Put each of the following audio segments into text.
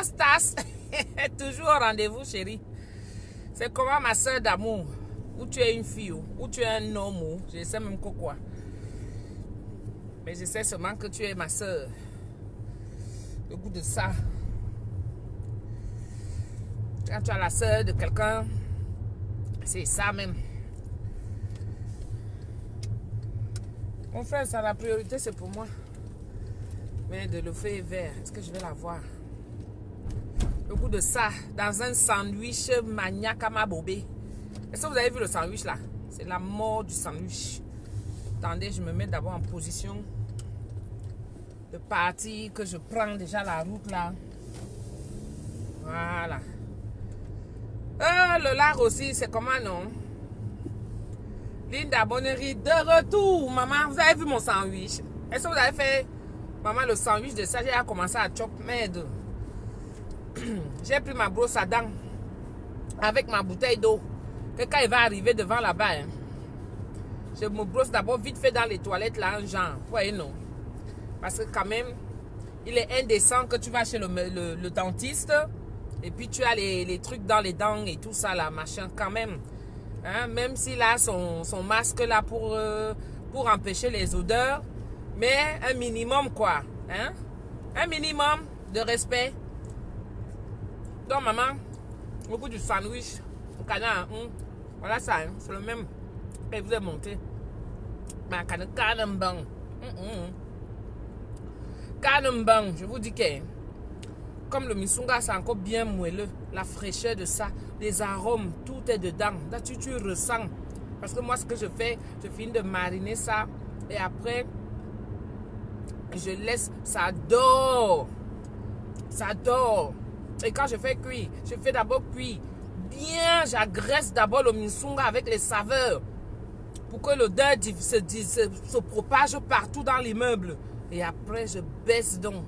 Comment stas? Toujours au rendez-vous, chérie. C'est comment ma soeur d'amour? Où tu es une fille, ou tu es un homme, ou je sais même quoi. Mais je sais seulement que tu es ma soeur. Le goût de ça. Quand tu as la soeur de quelqu'un, c'est ça même. Mon frère, ça, la priorité, c'est pour moi. Mais de le feu vert, est-ce que je vais l'avoir? Le goût de ça, dans un sandwich maniaque à ma bobé. Est-ce que vous avez vu le sandwich là? C'est la mort du sandwich. Attendez, je me mets d'abord en position de partir, que je prends déjà la route là. Voilà. Le lard aussi, c'est comment non? Linda Bonnerie, de retour, maman. Vous avez vu mon sandwich? Est-ce que vous avez fait, maman, le sandwich de ça? J'ai commencé à chop merde. J'ai pris ma brosse à dents avec ma bouteille d'eau. Que quand il va arriver devant là-bas, hein, je me brosse d'abord vite fait dans les toilettes là, genre. Vous voyez, non? Parce que quand même, il est indécent que tu vas chez le dentiste et puis tu as les trucs dans les dents et tout ça là, machin, quand même. Hein, même s'il a son masque là pour empêcher les odeurs, mais un minimum quoi, hein? Un minimum de respect. Donc maman, au bout du sandwich, au canard, voilà ça, hein, c'est le même que vous avez monté. Ma canembang, canembang, je vous dis que comme le misunga c'est encore bien moelleux, la fraîcheur de ça, les arômes, tout est dedans. Là tu ressens. Parce que moi ce que je fais, je finis de mariner ça et après je laisse, ça dort. Ça dort. Et quand je fais cuire, je fais d'abord cuire. Bien, j'agresse d'abord le misunga avec les saveurs. Pour que l'odeur se propage partout dans l'immeuble. Et après je baisse donc.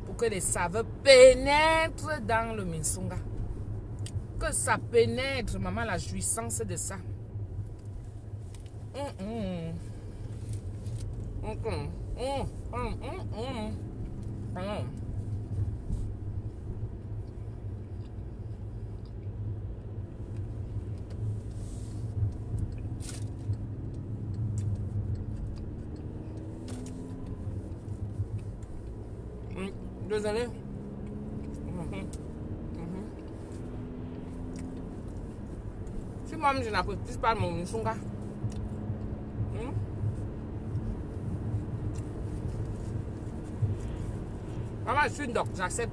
Pour que les saveurs pénètrent dans le misunga. Que ça pénètre, maman, la jouissance de ça. Désolé. Si moi-même je n'apprécie pas mon misunga. Maman, je suis une doc, j'accepte.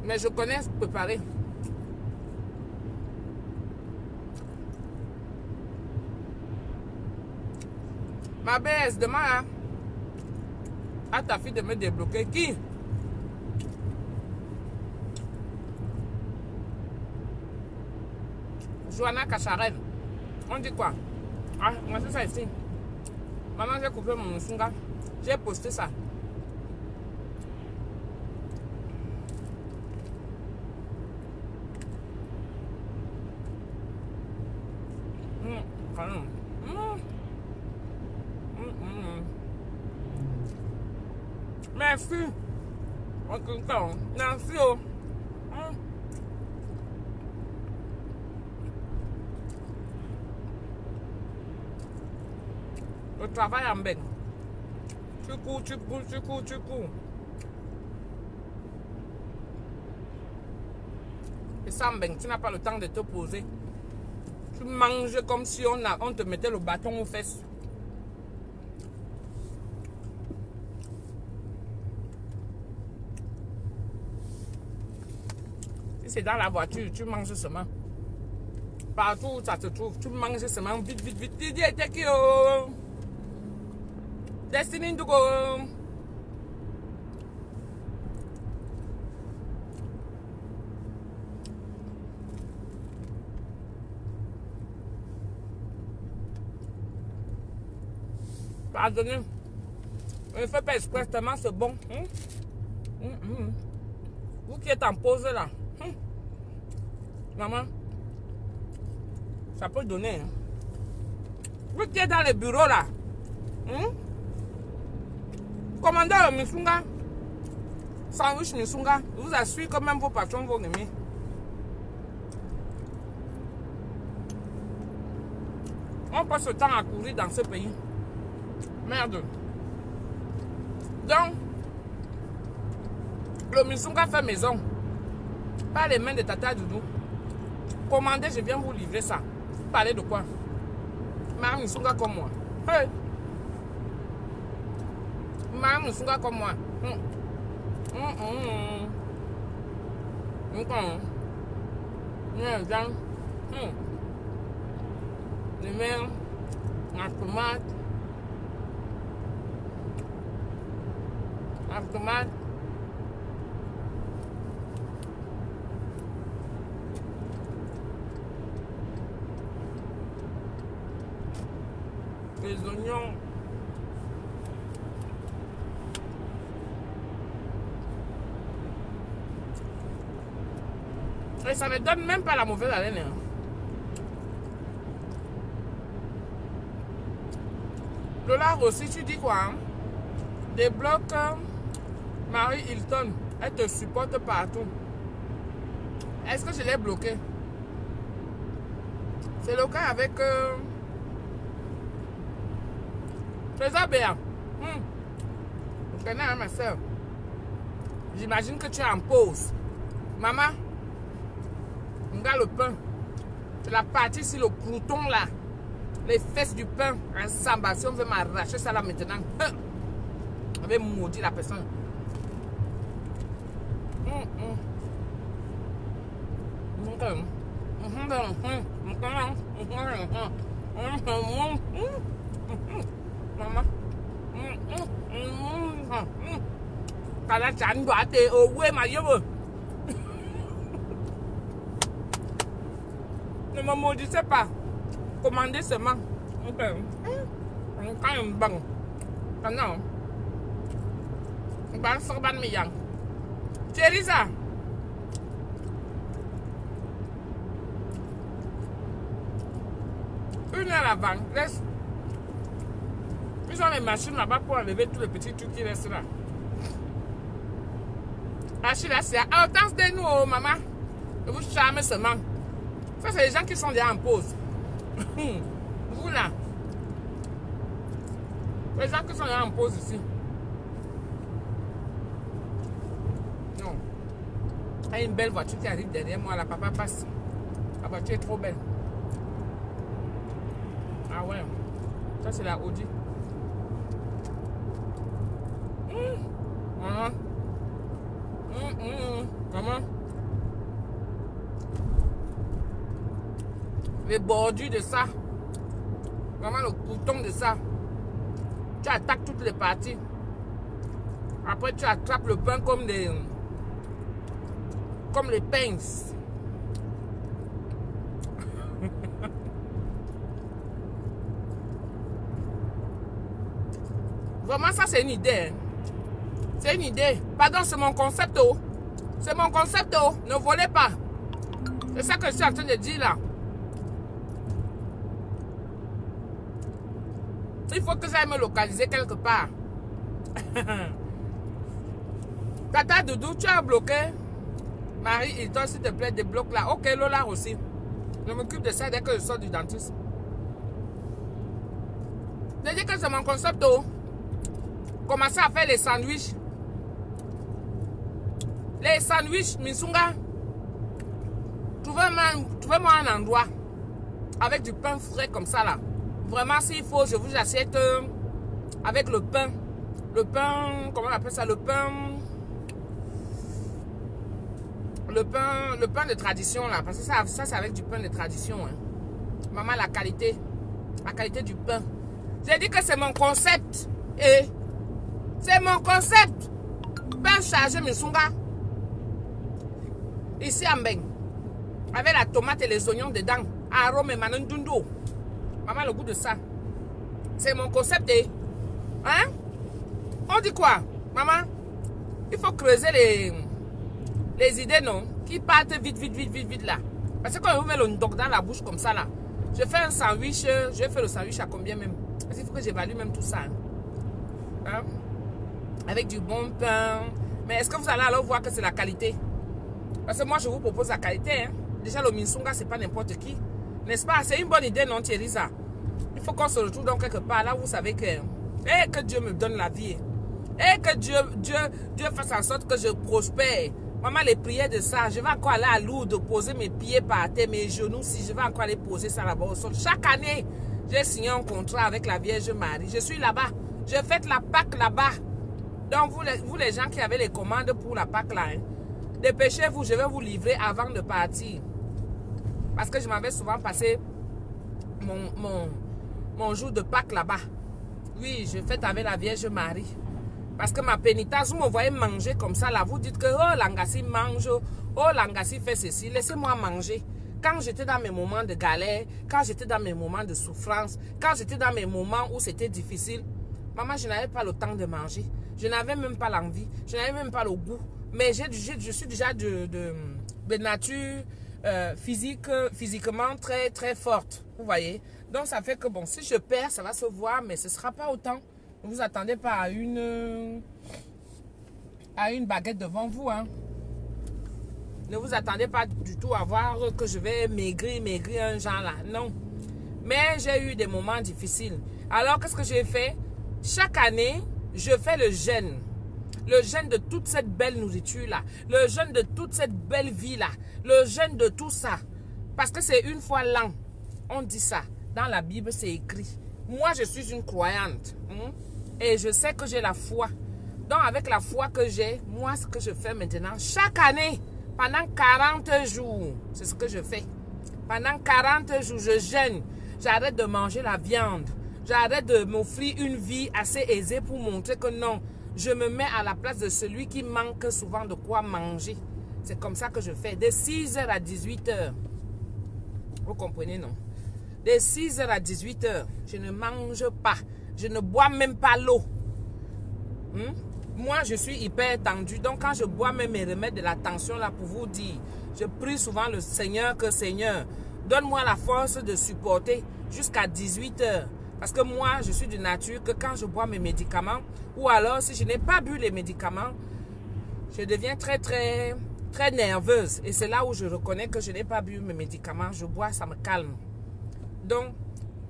Mais je connais préparer. Ma baisse, demain, à ta fille de me débloquer. Qui? Joanna Cacharel. On dit quoi? Ah, moi c'est ça ici. Maman, j'ai coupé mon sunga. J'ai posté ça. Merci. Merci. Le travail en benne. Tu cours. Et ça en benne, tu n'as pas le temps de te poser. Tu manges comme si on te mettait le bâton aux fesses. Si c'est dans la voiture, tu manges seulement. Partout où ça te trouve, tu manges seulement vite. Didier, take you. Destiny to go. Pardonnez. Ne fais pas exprès, tellement c'est bon. Vous qui êtes en pause là. Maman. Ça peut donner. Hein. Vous qui êtes dans les bureaux là. Commandez le Misunga. Sandwich Misunga. Je vous assure que même vos patrons vont aimer. On passe le temps à courir dans ce pays. Merde. Donc, le Misunga fait maison. Par les mains de Tata Doudou. Commandez, je viens vous livrer ça. Vous parlez de quoi? Maman Misunga comme moi. Hey. Maman Misunga comme moi. Les mains, la tomate. La tomate. Les oignons. Et ça ne donne même pas la mauvaise haleine. Hein. Lola aussi, tu dis quoi? Hein? Débloque Marie Hilton. Elle te supporte partout. Est-ce que je l'ai bloqué? C'est le cas avec... Trésor Béa. Je connais hein, ma soeur. J'imagine que tu es en pause. Maman, regarde le pain. C'est la partie sur le crouton là. Les fesses du pain. Un samba. Si on veut m'arracher ça là maintenant. On va maudire la personne. Maman. Kala chan doit te owe ma yobo. Ne me maudissez pas. Commandez seulement. Quand on bang. Non. Bang sorban mi yang. Teresa. Une heure avant, laisse. Ils ont les machines là-bas pour enlever tous les petits trucs qui restent là. Achille, c'est à autant de nous, oh, maman. Et vous charmez seulement. Ça, c'est les gens qui sont déjà en pause. Vous là. Les gens qui sont déjà en pause ici. Non. Il y a une belle voiture qui arrive derrière moi. La papa passe. La voiture est trop belle. Ah ouais. Ça, c'est la Audi. Maman. Maman. Les bordures de ça. Maman, le couton de ça. Tu attaques toutes les parties. Après, tu attrapes le pain comme des... Comme les pinces. Vraiment, ça, c'est une idée. Hein. C'est une idée. Pardon, c'est mon concept. Oh. C'est mon concept. Oh. Ne volez pas. C'est ça que je suis en train de dire là. Il faut que j'aille me localiser quelque part. Tata Doudou, tu as bloqué. Marie Hilton, s'il te plaît, débloque là. Ok, Lola aussi. Je m'occupe de ça dès que je sors du dentiste. Je dis que c'est mon concept. Oh. Commencer à faire les sandwichs. Les sandwichs, Misunga. Trouvez-moi un endroit avec du pain frais comme ça là. Vraiment, s'il faut, je vous achète avec le pain. Le pain, comment on appelle ça? Le pain de tradition là. Parce que ça c'est avec du pain de tradition. Hein. Maman, la qualité du pain. J'ai dit que c'est mon concept. Et c'est mon concept. Pain chargé, Misunga. Ici en Beng. Avec la tomate et les oignons dedans. Arôme et manandundo. Maman, le goût de ça. C'est mon concept. Et, hein? On dit quoi? Maman, il faut creuser les idées, non? Qui partent vite là. Parce que quand on met le ndok dans la bouche comme ça, là, je fais un sandwich. Je fais le sandwich à combien même? Parce qu'il faut que j'évalue même tout ça. Hein? avec du bon pain. Mais est-ce que vous allez alors voir que c'est la qualité? Parce que moi, je vous propose la qualité. Hein. Déjà, le Minsunga, c'est pas n'importe qui. N'est-ce pas? C'est une bonne idée, non, Thierry, ça? Il faut qu'on se retrouve donc quelque part. Là, vous savez que... Et que Dieu me donne la vie. Et que Dieu fasse en sorte que je prospère. Maman, les prières de ça, je vais encore aller à Lourdes, poser mes pieds par terre, mes genoux, si je vais encore aller poser ça là-bas au sol. Chaque année, j'ai signé un contrat avec la Vierge Marie. Je suis là-bas. Je fête la Pâque là-bas. Donc, vous les gens qui avez les commandes pour la Pâque là, hein, dépêchez-vous, je vais vous livrer avant de partir. Parce que je m'avais souvent passé mon jour de Pâques là-bas. Oui, je fête avec la Vierge Marie. Parce que ma pénitence, vous me voyez manger comme ça là, vous dites que oh Langassi mange, oh Langassi fait ceci, laissez-moi manger. Quand j'étais dans mes moments de galère, quand j'étais dans mes moments de souffrance, quand j'étais dans mes moments où c'était difficile, maman, je n'avais pas le temps de manger. Je n'avais même pas l'envie, je n'avais même pas le goût. Mais je suis déjà de nature physiquement très très forte, vous voyez. Donc ça fait que bon, si je perds, ça va se voir, mais ce ne sera pas autant. Ne vous attendez pas à une baguette devant vous. Hein. Ne vous attendez pas du tout à voir que je vais maigrir un genre là. Non. Mais j'ai eu des moments difficiles. Alors, qu'est-ce que j'ai fait? Chaque année, je fais le jeûne. Le jeûne de toute cette belle nourriture-là. Le jeûne de toute cette belle vie-là. Le jeûne de tout ça. Parce que c'est une fois l'an. On dit ça. Dans la Bible, c'est écrit. Moi, je suis une croyante. Et je sais que j'ai la foi. Donc, avec la foi que j'ai, moi, ce que je fais maintenant, chaque année, pendant 40 jours, c'est ce que je fais. Pendant 40 jours, je jeûne. J'arrête de manger la viande. J'arrête de m'offrir une vie assez aisée pour montrer que non, je me mets à la place de celui qui manque souvent de quoi manger. C'est comme ça que je fais. De 6h à 18h. Vous comprenez, non? De 6h à 18h, je ne mange pas. Je ne bois même pas l'eau. Moi, je suis hyper tendue. Donc, quand je bois même mes remèdes de la tension, là, pour vous dire, je prie souvent le Seigneur que Seigneur, donne-moi la force de supporter jusqu'à 18h. Parce que moi, je suis de nature que quand je bois mes médicaments, ou alors si je n'ai pas bu les médicaments, je deviens très, très, très nerveuse. Et c'est là où je reconnais que je n'ai pas bu mes médicaments. Je bois, ça me calme. Donc,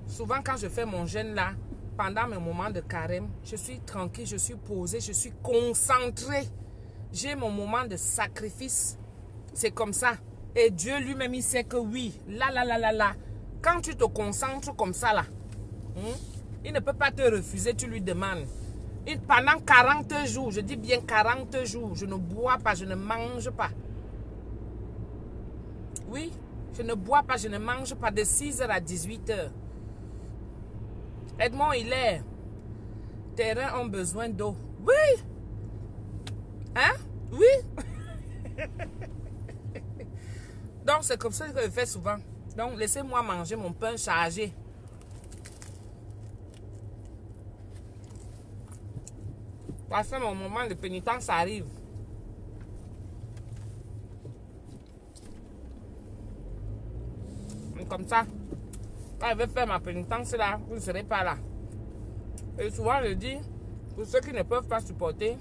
souvent quand je fais mon jeûne là, pendant mes moments de carême, je suis tranquille, je suis posée, je suis concentrée. J'ai mon moment de sacrifice. C'est comme ça. Et Dieu lui-même, il sait que oui, là. Quand tu te concentres comme ça là, il ne peut pas te refuser, tu lui demandes. Pendant 40 jours, je dis bien 40 jours, je ne bois pas, je ne mange pas. Oui, je ne bois pas, je ne mange pas de 6h à 18h. Edmond Hilaire, terrains ont besoin d'eau. Oui. Hein? Oui. Donc, c'est comme ça que je fais souvent. Donc, laissez-moi manger mon pain chargé. Parce que mon moment de pénitence arrive. Comme ça, quand je vais faire ma pénitence là, vous ne serez pas là. Et souvent je dis, pour ceux qui ne peuvent pas supporter,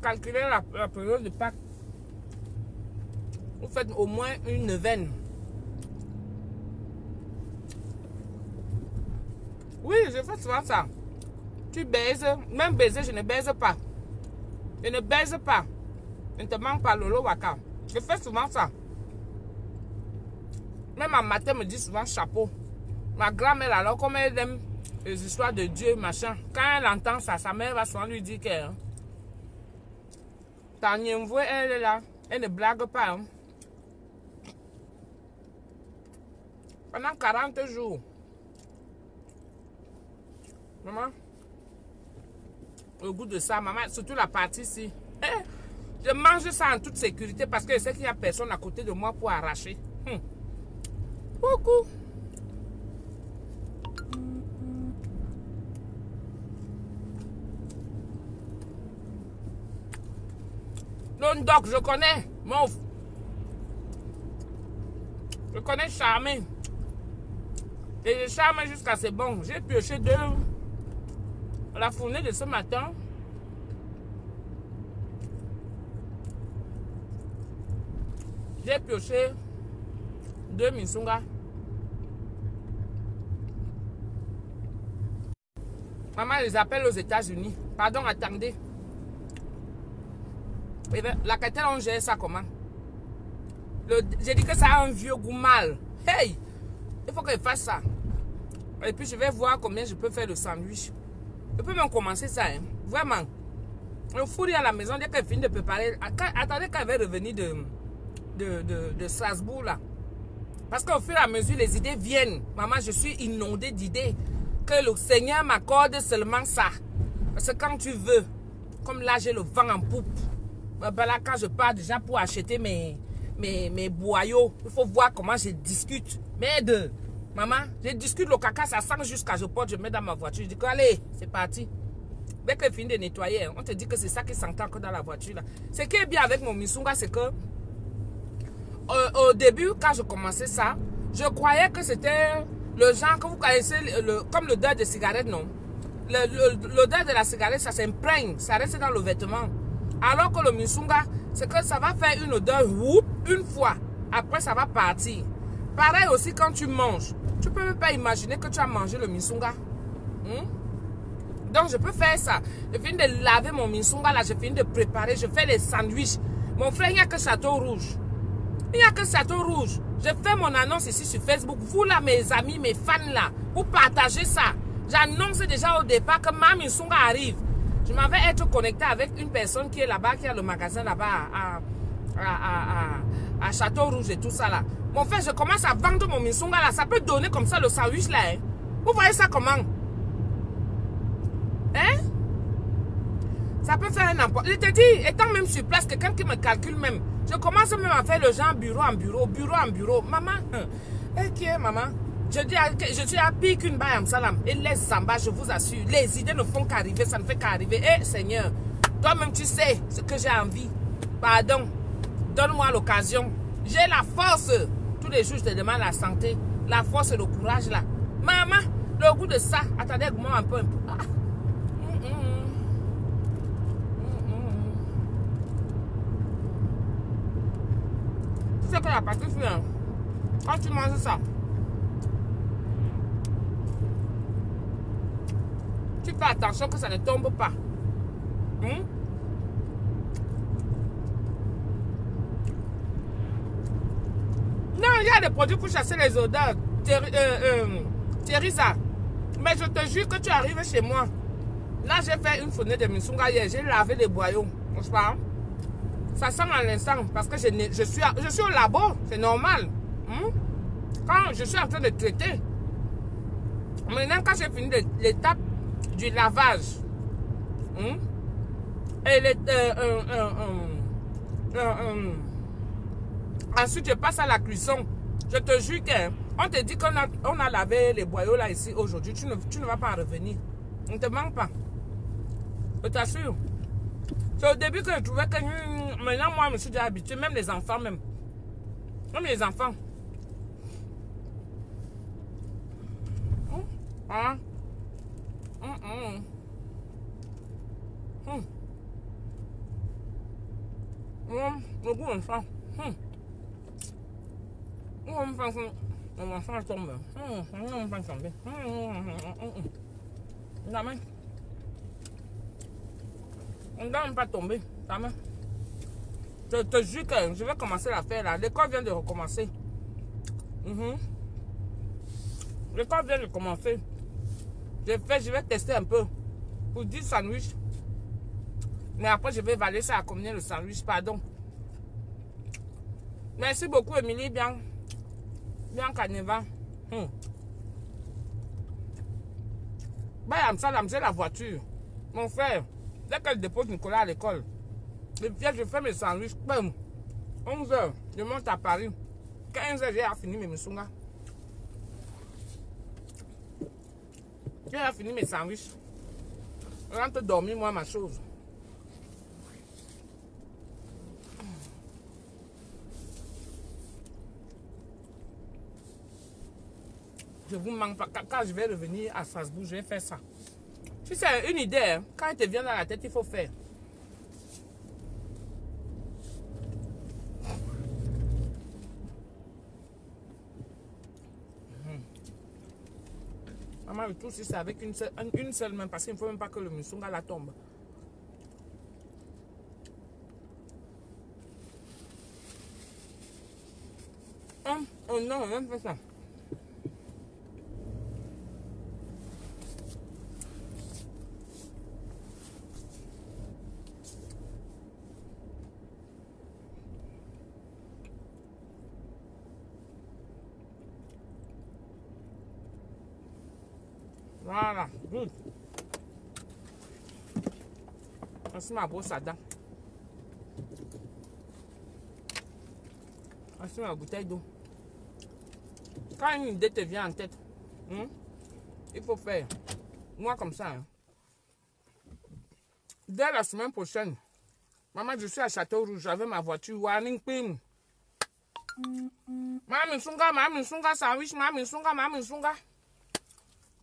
calculez la période de Pâques. Vous faites au moins une neuvaine. Oui, je fais souvent ça. Tu baises, même baiser, je ne baise pas. Je ne baise pas. Je ne te manque pas lolo waka. Je fais souvent ça. Même ma matin me dit souvent chapeau. Ma grand-mère, alors, comme elle aime les histoires de Dieu, machin, quand elle entend ça, sa mère va souvent lui dire que ta nièvre, elle est là, elle ne blague pas. Hein. Pendant 40 jours. Maman, le goût de ça, maman, surtout la partie ici. Je mange ça en toute sécurité parce que je sais qu'il n'y a personne à côté de moi pour arracher. Beaucoup. Non, doc, je connais. Mauve. Je connais Charmé. Et je charme jusqu'à c'est bon. J'ai pioché la fournée de ce matin. J'ai pioché 2 Minsunga. Maman les appelle aux États-Unis. Pardon, attendez. La cartelle, on gère ça comment? J'ai dit que ça a un vieux goût mal. Hey! Il faut que je fasse ça. Et puis je vais voir combien je peux faire de sandwich. Je peux même commencer ça. Hein. Vraiment. Le four est à la maison dès qu'elle finit de préparer. Attendez qu'elle va revenir de Strasbourg là. Parce qu'au fur et à mesure, les idées viennent. Maman, je suis inondée d'idées. Que le Seigneur m'accorde seulement ça. Parce que quand tu veux, comme là j'ai le vent en poupe, ben là quand je pars déjà pour acheter mes boyaux, il faut voir comment je discute. Merde, maman, je discute le caca, ça sent jusqu'à je porte, je mets dans ma voiture. Je dis que allez, c'est parti. Dès que je finis de nettoyer, on te dit que c'est ça qui s'entend que dans la voiture là. Ce qui est bien avec mon Minsunga, c'est que au début, quand je commençais ça, je croyais que c'était le genre que vous connaissez, comme l'odeur de cigarette, non? L'odeur de la cigarette, ça s'imprègne, ça reste dans le vêtement. Alors que le Minsunga, c'est que ça va faire une odeur, whoop, une fois. Après, ça va partir. Pareil aussi quand tu manges. Tu ne peux même pas imaginer que tu as mangé le Minsunga. Donc, je peux faire ça. Je finis de laver mon Minsunga, là, je finis de préparer, je fais les sandwichs. Mon frère, il n'y a que Château Rouge. Il n'y a que Château Rouge. Je fais mon annonce ici sur Facebook. Vous là, mes amis, mes fans là, vous partagez ça. J'annonce déjà au départ que ma Minsunga arrive. Je m'en vais être connecté avec une personne qui est là-bas, qui a le magasin là-bas à Château Rouge et tout ça là. Mon frère, je commence à vendre mon Minsunga là. Ça peut donner comme ça le sandwich là. Hein? Vous voyez ça comment? Hein? Ça peut faire n'importe. Je te dis, étant même sur place, quelqu'un qui me calcule même. Je commence même à faire le genre bureau en bureau, bureau en bureau. Maman, qui est maman? Je suis à pire qu'une baille en salam. Et les zambas, je vous assure, les idées ne font qu'arriver, ça ne fait qu'arriver. Eh Seigneur, toi-même tu sais ce que j'ai envie. Pardon, donne-moi l'occasion. J'ai la force. Tous les jours, je te demande la santé, la force et le courage là. Maman, le goût de ça, attendez, moi un peu. Ah. Tu sais que la partie finale, quand tu manges ça, tu fais attention que ça ne tombe pas. Non, il y a des produits pour chasser les odeurs. Thérisa, mais je te jure que tu arrives chez moi. Là, j'ai fait une fenêtre de Minsunga hier. J'ai lavé les boyaux. N'est-ce pas? Ça sent à l'instant parce que je suis au labo. C'est normal. Quand je suis en train de traiter. Maintenant, quand j'ai fini l'étape du lavage. Et ensuite, je passe à la cuisson. Je te jure qu'on te dit qu'on a lavé les boyaux là ici aujourd'hui. Tu ne vas pas en revenir. On ne te manque pas. Je t'assure. C'est au début que je trouvais que maintenant, moi, je me suis déjà habitué. Même les enfants, même. Même les enfants. Hein? Le goût de ça. On va faire tomber. On va tomber. On ne va même pas tomber. Je te jure que je vais commencer à faire là. L'école vient de recommencer. L'école vient de commencer. Je vais tester un peu. Pour 10 sandwichs. Mais après, je vais évaluer ça à combien le sandwich. Pardon. Merci beaucoup, Émilie. Bien Caneva. J'ai la voiture. Mon frère, dès qu'elle dépose Nicolas à l'école, je fais mes sandwichs. 11h, je monte à Paris. 15h, j'ai fini mes Minsunga. J'ai fini mes sandwichs. Je rentre dormir, moi, ma chose. Je vous manque pas. Quand je vais revenir à Strasbourg, je vais faire ça. Si c'est une idée, hein, quand elle te vient dans la tête, il faut faire. maman le tout, si c'est avec une seule main, parce qu'il ne faut même pas que le musunga la tombe. Oh non, même pas ça. Voilà, good. Voici ma brosse à dents. Voici ma bouteille d'eau. Quand une idée te vient en tête, il faut faire. Moi comme ça. Hein. Dès la semaine prochaine, maman, je suis à Château-Rouge avec ma voiture. Warning pim. Maman sunga, sandwich, maman sunga.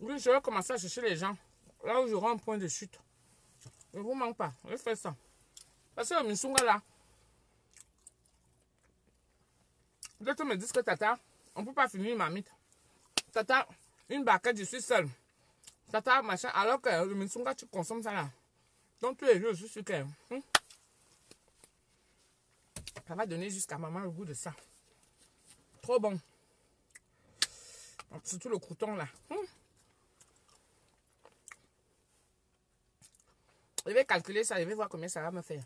Oui, je vais commencer à chercher les gens. Là où j'aurai un point de chute. Ne vous manque pas. Je vais faire ça. Parce que le Minsunga là. D'autres me disent que Tata, on ne peut pas finir ma mythe. Tata, une barquette, je suis seule. Tata, machin. Alors que le Minsunga, tu consommes ça là. Donc tous les jours, je suis que. Ça va donner jusqu'à maman le goût de ça. Trop bon. Surtout le crouton là. Je vais calculer ça, je vais voir combien ça va me faire.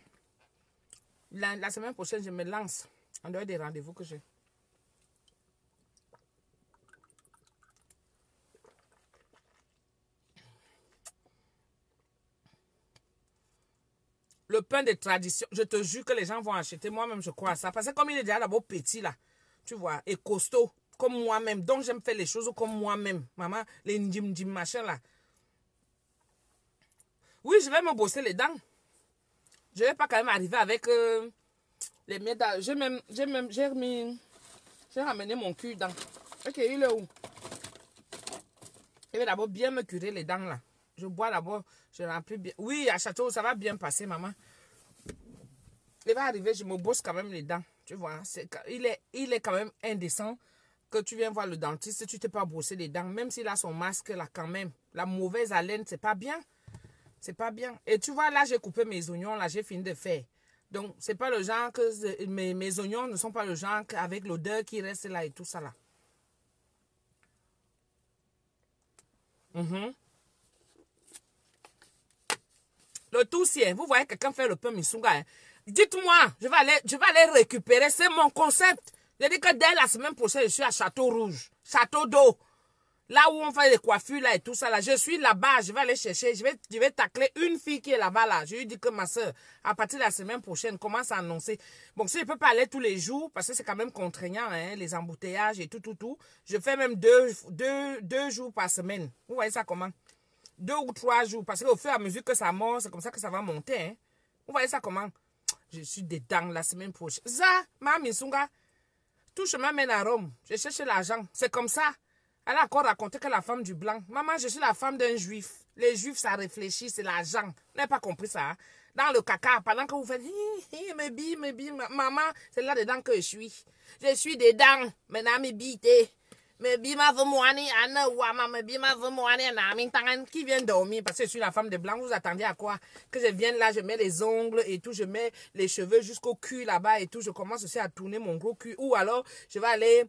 La semaine prochaine, je me lance en dehors des rendez-vous que j'ai. Le pain de tradition, je te jure que les gens vont acheter. Moi-même, je crois à ça. Parce que comme il est déjà d'abord petit là, tu vois, et costaud, comme moi-même. Donc, j'aime faire les choses comme moi-même. Maman, les ndim machin là. Oui, je vais me bosser les dents. Je ne vais pas quand même arriver avec les miettes. J'ai ramené mon cul dent. Ok, il est où? Je vais d'abord bien me curer les dents là. Je bois d'abord, je remplis bien. Oui, à Château, ça va bien passer, maman. Il va arriver, je me bosse quand même les dents. Tu vois, il est quand même indécent que tu viens voir le dentiste, tu t'es pas brossé les dents. Même s'il a son masque là quand même. La mauvaise haleine, c'est pas bien. C'est pas bien. Et tu vois, là, j'ai coupé mes oignons, là, j'ai fini de faire. Donc, c'est pas le genre que... Mes oignons ne sont pas le genre avec l'odeur qui reste là et tout ça, là. Le tout, c'est, vous voyez quelqu'un faire le pain Minsunga, hein? Dites-moi, je vais aller récupérer. C'est mon concept. Je dis que dès la semaine prochaine, je suis à Château-Rouge. Château d'eau. Là où on fait les coiffures là et tout ça là, je suis là-bas, je vais aller chercher, je vais tacler une fille qui est là-bas là. Je lui dis que ma soeur, à partir de la semaine prochaine, commence à annoncer. Bon, si je ne peux pas aller tous les jours, parce que c'est quand même contraignant, hein, les embouteillages et tout. Je fais même deux jours par semaine. Vous voyez ça comment? 2 ou 3 jours, parce qu'au fur et à mesure que ça monte, c'est comme ça que ça va monter. Hein. Vous voyez ça comment? Je suis dedans la semaine prochaine. Ça, ma Minsunga, tout chemin mène à Rome. Je cherche l'argent. C'est comme ça. Elle a encore raconté que la femme du blanc. Maman, je suis la femme d'un juif. Les juifs, ça réfléchit, c'est l'argent. Vous n'avez pas compris ça. Hein? Dans le caca, pendant que vous faites, maman, c'est là-dedans que je suis. Je suis dedans. Maintenant, mes bites. Qui vient dormir parce que je suis la femme de blanc. Vous attendez à quoi? Que je vienne là, je mets les ongles et tout, je mets les cheveux jusqu'au cul là-bas et tout. Je commence aussi à tourner mon gros cul. Ou alors, je vais aller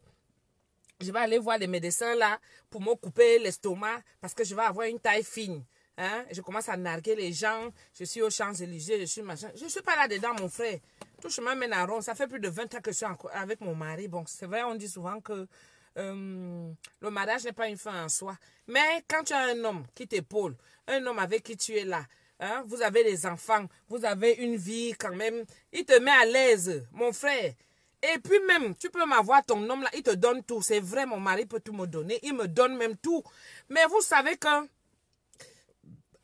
voir les médecins là pour me couper l'estomac parce que je vais avoir une taille fine. Hein? Je commence à narguer les gens. Je suis aux Champs-Élysées, je suis machin. Je ne suis pas là-dedans, mon frère. Tout chemin mène à rond. Ça fait plus de 20 ans que je suis avec mon mari. Bon, c'est vrai, on dit souvent que le mariage n'est pas une fin en soi. Mais quand tu as un homme qui t'épaule, un homme avec qui tu es là, hein, vous avez des enfants, vous avez une vie quand même, il te met à l'aise, mon frère. Et puis même, tu peux m'avoir ton homme là, il te donne tout. C'est vrai, mon mari peut tout me donner. Il me donne même tout. Mais vous savez que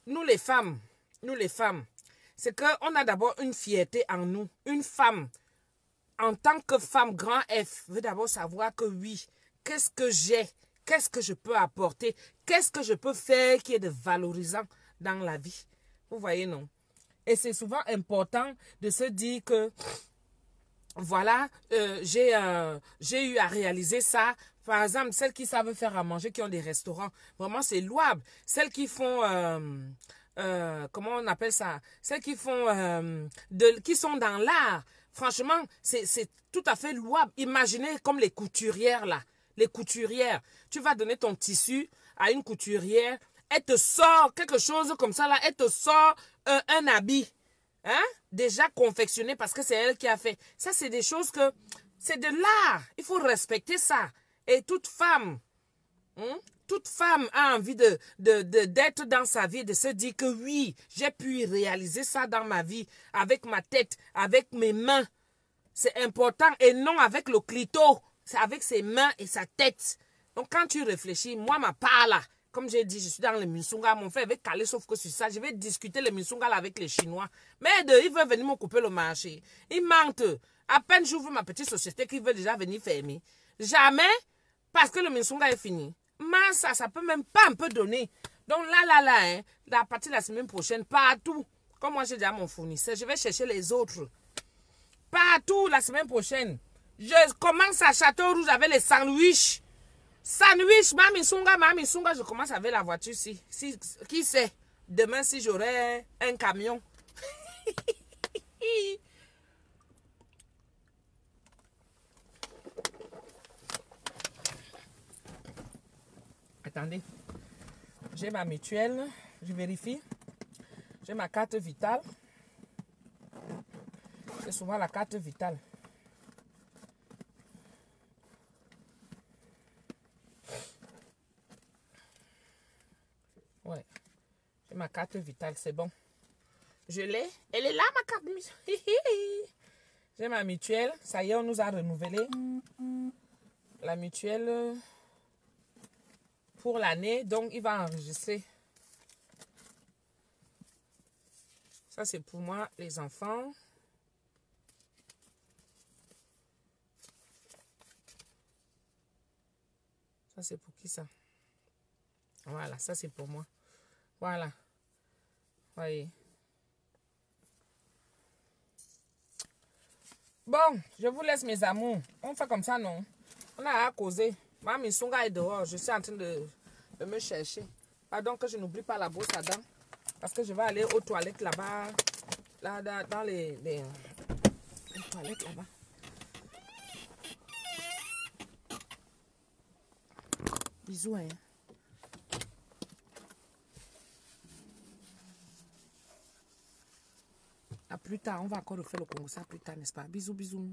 nous les femmes, c'est qu'on a d'abord une fierté en nous. Une femme, en tant que femme grand F, veut d'abord savoir que oui, qu'est-ce que j'ai? Qu'est-ce que je peux apporter? Qu'est-ce que je peux faire qui est de valorisant dans la vie? Vous voyez, non? Et c'est souvent important de se dire que voilà, j'ai eu à réaliser ça par exemple, celles qui savent faire à manger, qui ont des restaurants, vraiment, c'est louable. Celles qui font, comment on appelle ça? Celles qui font, qui sont dans l'art. Franchement, c'est tout à fait louable. Imaginez comme les couturières, là. Les couturières. Tu vas donner ton tissu à une couturière. Elle te sort quelque chose comme ça, là. Elle te sort un habit. Hein? Déjà confectionné parce que c'est elle qui a fait. Ça, c'est des choses que... C'est de l'art. Il faut respecter ça. Et toute femme a envie d'être dans sa vie, de se dire que oui, j'ai pu réaliser ça dans ma vie, avec ma tête, avec mes mains. C'est important. Et non avec le clito. C'est avec ses mains et sa tête. Donc, quand tu réfléchis, moi, ma part là, comme j'ai dit, je suis dans le Minsunga. Mon frère avait calé sauf que sur ça. Je vais discuter le Minsunga là avec les Chinois. Mais ils veulent venir me couper le marché. Ils mentent. À peine j'ouvre ma petite société qu'ils veulent déjà venir fermer. Jamais, parce que le Minsunga est fini. Mais ça peut même pas un peu donner. Donc là, à partir de la semaine prochaine, partout, comme moi j'ai déjà mon fournisseur, je vais chercher les autres. Partout la semaine prochaine. Je commence à Château Rouge avec les sandwichs. Sandwich, Mami Sunga, je commence avec la voiture. Qui sait, demain si j'aurai un camion. Attendez. J'ai ma mutuelle. Je vérifie. J'ai ma carte vitale. C'est souvent la carte vitale. Ouais. J'ai ma carte vitale, c'est bon. Je l'ai. Elle est là, ma carte. J'ai ma mutuelle. Ça y est, on nous a renouvelé. La mutuelle pour l'année. Donc, il va enregistrer. Ça, c'est pour moi, les enfants. Ça, c'est pour qui, ça? Voilà, ça, c'est pour moi. Voilà. Voyez. Bon, je vous laisse, mes amours. On fait comme ça, non? On a à causer. Mami Sunga est dehors. Je suis en train de me chercher. Pardon que je n'oublie pas la brosse à dents. Parce que je vais aller aux toilettes là-bas. Là, dans les toilettes là-bas. Bisous, hein. À plus tard. On va encore refaire le Congo ça plus tard, n'est-ce pas? Bisous, bisous.